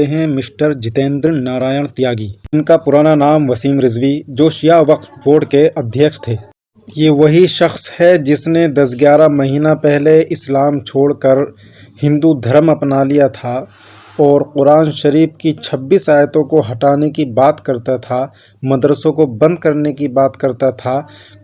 ये हैं मिस्टर जितेंद्र नारायण त्यागी। इनका पुराना नाम वसीम रिजवी, जो शिया वक्फ बोर्ड के अध्यक्ष थे। ये वही शख्स है जिसने 10-11 महीना पहले इस्लाम छोड़कर हिंदू धर्म अपना लिया था और कुरान शरीफ की 26 आयतों को हटाने की बात करता था, मदरसों को बंद करने की बात करता था।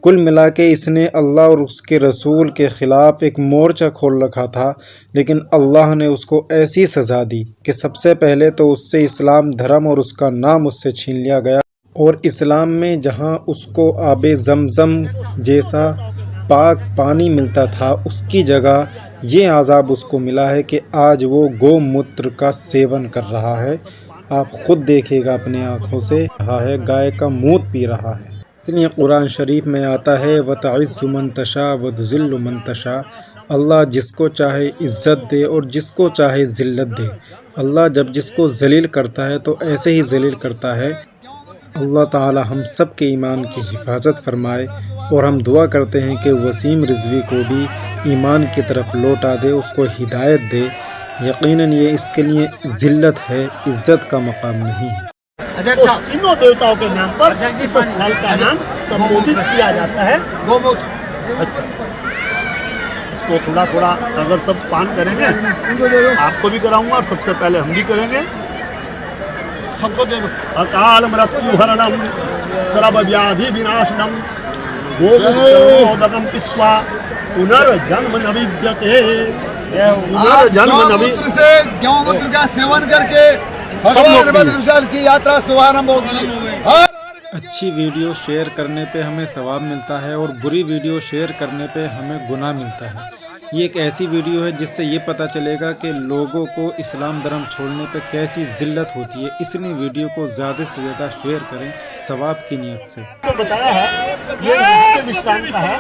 कुल मिला के इसने अल्लाह और उसके रसूल के ख़िलाफ़ एक मोर्चा खोल रखा था, लेकिन अल्लाह ने उसको ऐसी सज़ा दी कि सबसे पहले तो उससे इस्लाम धर्म और उसका नाम उससे छीन लिया गया, और इस्लाम में जहाँ उसको आबे ज़मज़म जैसा पाक पानी मिलता था, उसकी जगह ये आज़ाब उसको मिला है कि आज वो गोमूत्र का सेवन कर रहा है। आप ख़ुद देखिएगा अपनी आँखों से, रहा है गाय का मूत पी रहा है। इसलिए कुरान शरीफ में आता है वतइज़्ज़ु मन तशा वतुज़िल्लु मन तशा। अल्लाह जिसको चाहे इज़्ज़त दे और जिसको चाहे ज़िल्लत दे। अल्लाह जब जिसको ज़लील करता है तो ऐसे ही ज़लील करता है। अल्लाह ताला हम सब के ईमान की हिफाजत फरमाए, और हम दुआ करते हैं कि वसीम रिजवी को भी ईमान की तरफ लौटा दे, उसको हिदायत दे। यकीनन ये इसके लिए ज़िल्लत है, इज़्ज़त का मकाम नहीं है। तो तीनों देवताओं के नाम पर इस फल का नाम संबोधित किया जाता है गोमूत्र। अच्छा, इसको थोड़ा थोड़ा अगर सब पान करेंगे, आपको भी कराऊंगा और सबसे पहले हम भी करेंगे। सबको दे दो। अकाल मृत्यु हरणम सर्व व्याधि विनाशनम गोमूत्रम पिस्वा पुनर्जन्म न विद्यते। पुनर्जन्म न विद्यते से गौमूत्र का सेवन करके भगवान विशाल की यात्रा शुभारंभ होगी। अच्छी वीडियो शेयर करने पे हमें सवाब मिलता है और बुरी वीडियो शेयर करने पे हमें गुनाह मिलता है। ये एक ऐसी वीडियो है जिससे ये पता चलेगा कि लोगों को इस्लाम धर्म छोड़ने पे कैसी ज़िल्लत होती है, इसलिए वीडियो को ज़्यादा से ज़्यादा शेयर करें सवाब की नियत से। तो बताया है ये विश्राम का है,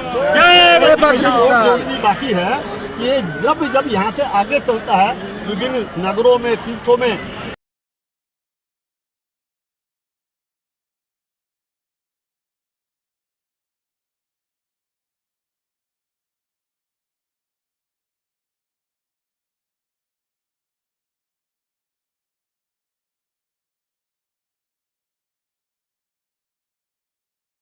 बाकी है। ये जब यहाँ से आगे चलता है विभिन्न नगरों में, तीर्थों में